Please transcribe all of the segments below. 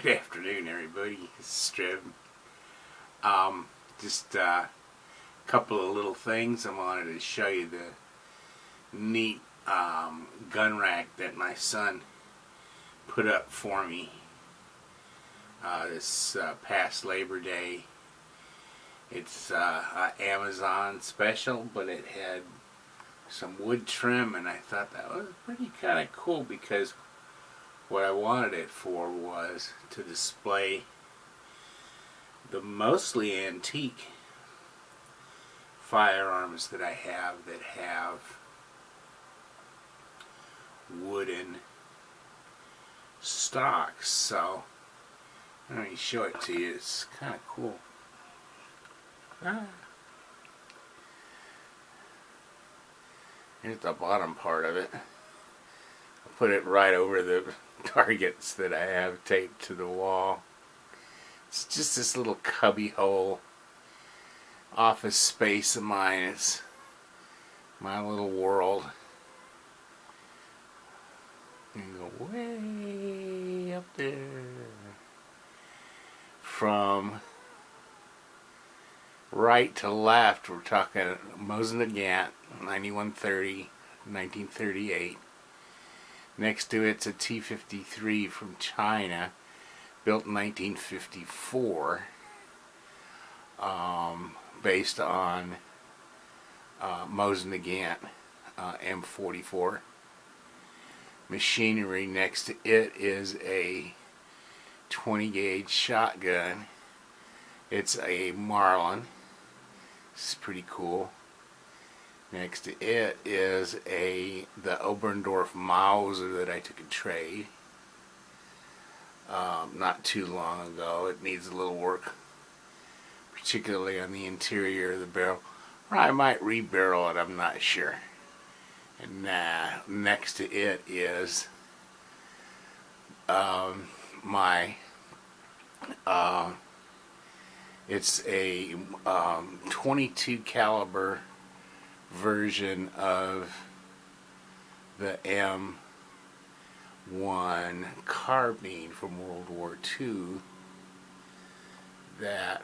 Good afternoon, everybody. This is Strib. Just a couple of little things. I wanted to show you the neat gun rack that my son put up for me this past Labor Day. It's an Amazon special, but it had some wood trim, and I thought that was pretty kind of cool because what I wanted it for was to display the mostly antique firearms that I have that have wooden stocks. So let me show it to you. It's kind of cool. Here's the bottom part of it. I'll put it right over the targets that I have taped to the wall. It's just this little cubby hole office space of mine. It's my little world. You can go way up there. From right to left, we're talking Mosin Nagant, 9130, 1938. Next to it's a T-53 from China, built in 1954, based on Mosin Nagant M44. Machinery next to it is a 20 gauge shotgun. It's a Marlin. It's pretty cool. Next to it is the Oberndorf Mauser that I took a trade not too long ago. It needs a little work, particularly on the interior of the barrel. Or I might re-barrel it, I'm not sure. And next to it is it's a 22 caliber version of the M-1 carbine from World War II that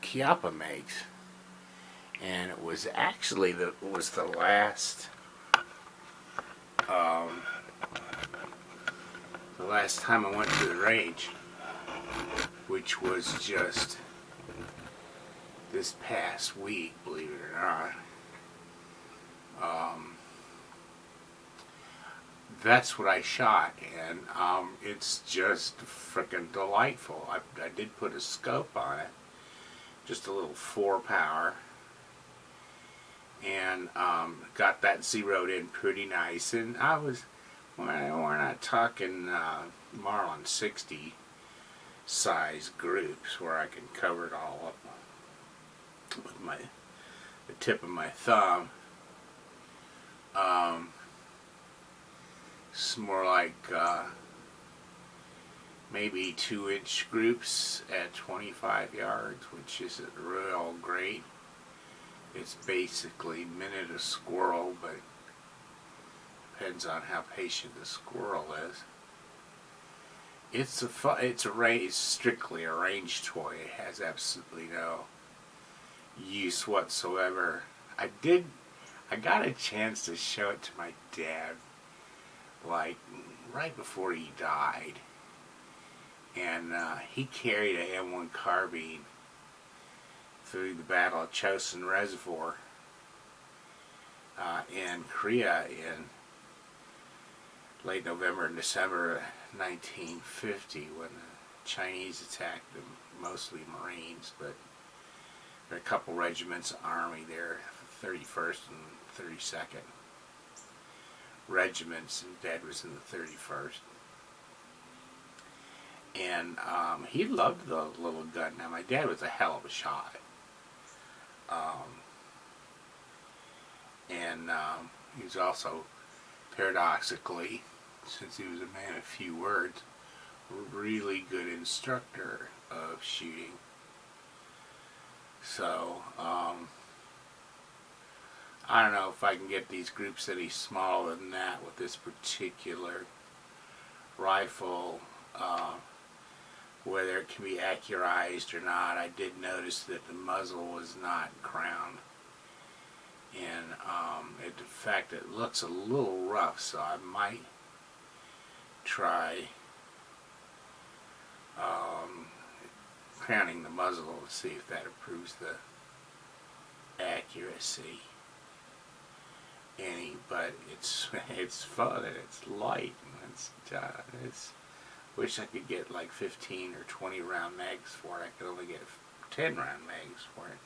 Chiappa makes, and it was actually the last time I went to the range, which was just this past week, believe it or not. That's what I shot, and it's just freaking delightful. I did put a scope on it, just a little 4-power, and got that zeroed in pretty nice. And we're not talking Marlin 60 size groups where I can cover it all up with the tip of my thumb. It's more like maybe 2-inch groups at 25 yards, which isn't real great. It's basically minute a squirrel, but depends on how patient the squirrel is. It's strictly a range toy. It has absolutely no use whatsoever. I got a chance to show it to my dad, like right before he died, and he carried a M1 carbine through the Battle of Chosin Reservoir in Korea in late November and December 1950, when the Chinese attacked them, mostly Marines, but there are a couple regiments of Army there, 31st and 32nd regiments, and Dad was in the 31st. And he loved the little gun. Now, my dad was a hell of a shot. He was also, paradoxically, since he was a man of few words, a really good instructor of shooting. So, I don't know if I can get these groups any smaller than that with this particular rifle, whether it can be accurized or not. I did notice that the muzzle was not crowned, and in fact it looks a little rough, so I might try crowning the muzzle to see if that improves the accuracy any. But it's fun and it's light, and it's wish I could get like 15 or 20 round mags for it. I could only get 10 round mags for it.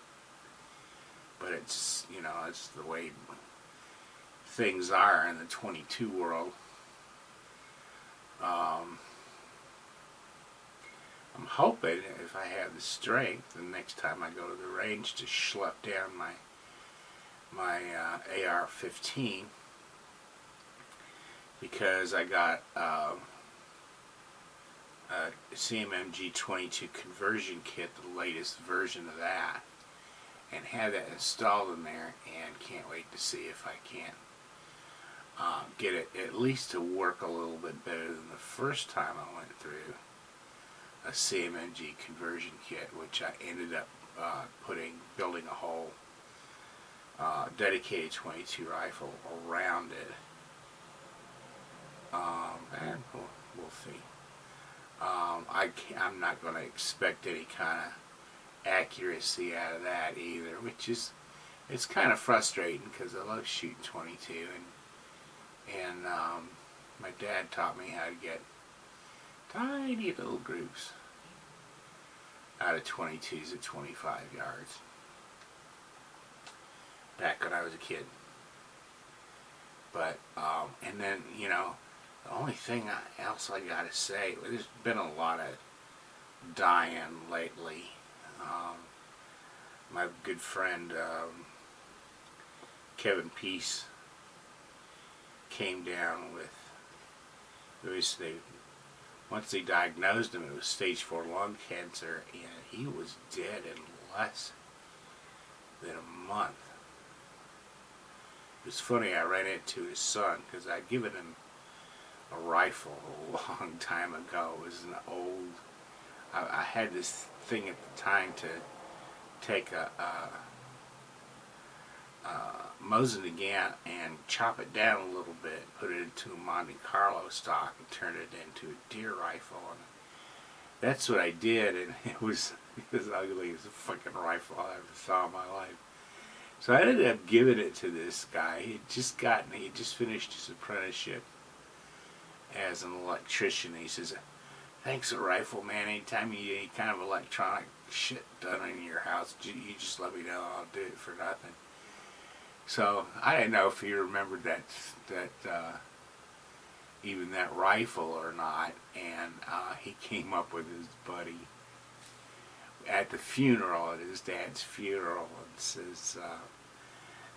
But it's, you know, it's the way things are in the 22 world. I'm hoping if I have the strength, the next time I go to the range, to schlep down my AR-15, because I got a CMMG 22 conversion kit, the latest version of that, and have that installed in there, and can't wait to see if I can get it at least to work a little bit better than the first time I went through a CMMG conversion kit, which I ended up building a whole dedicated 22 rifle around it, and we'll see. I'm not going to expect any kind of accuracy out of that either, which is, it's kind of frustrating because I love shooting 22, and my dad taught me how to get tiny little groups out of 22s at 25 yards back when I was a kid. But and then, you know, the only thing else I gotta say, there's been a lot of dying lately. My good friend Kevin Peace came down with, once they diagnosed him, it was stage 4 lung cancer, and he was dead in less than a month. It was funny, I ran into his son, because I'd given him a rifle a long time ago. It was an old, I had this thing at the time to take a Mosin Nagant and chop it down a little bit, put it into a Monte Carlo stock, and turn it into a deer rifle. And that's what I did, and it was as ugly as a fucking rifle I ever saw in my life. So I ended up giving it to this guy. He had just finished his apprenticeship as an electrician. He says, "Thanks a rifle, man. Anytime you need any kind of electronic shit done in your house, you just let me know. I'll do it for nothing." So I didn't know if he remembered that even that rifle or not, and he came up with his buddy at the funeral, at his dad's funeral, and says,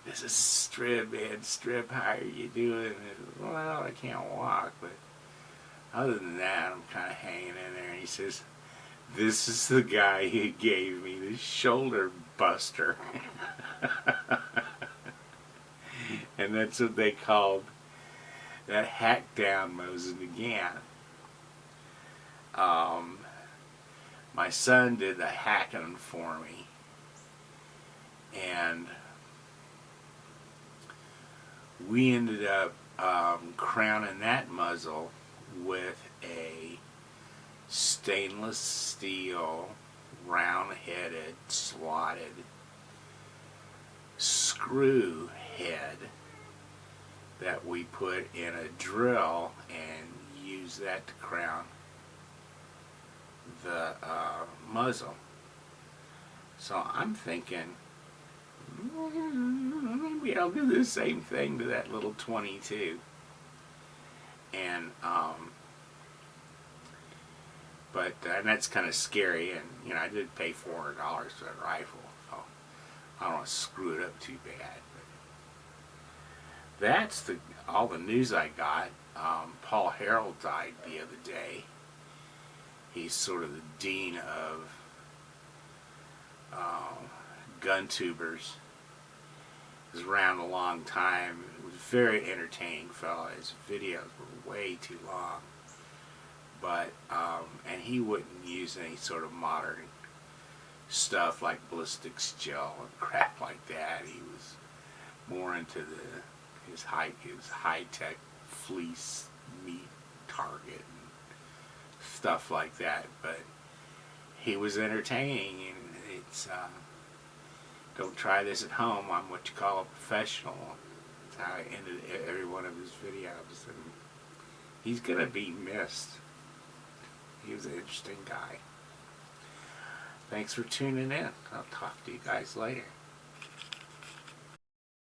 "This is Strib, man. Strib, how are you doing?" And, "Well, I can't walk, but other than that, I'm kind of hanging in there." And he says, "This is the guy who gave me the shoulder buster." And that's what they called that hack down Mosin Nagant. My son did the hacking for me, and we ended up crowning that muzzle with a stainless steel, round-headed, slotted screw head that we put in a drill and use that to crown the muzzle. So I'm thinking, maybe I'll do the same thing to that little 22. And and that's kind of scary, and you know, I did pay $400 for that rifle, so I don't want to screw it up too bad. But that's all the news I got. Paul Harrell died the other day. He's sort of the dean of gun tubers. He was around a long time. He was a very entertaining fellow. His videos were way too long. but and he wouldn't use any sort of modern stuff like ballistics gel and crap like that. He was more into his high tech fleece meat target and stuff like that. But he was entertaining, and it's don't try this at home. I'm what you call a professional. That's how I ended every one of his videos, and he's gonna be missed. He was an interesting guy. Thanks for tuning in. I'll talk to you guys later.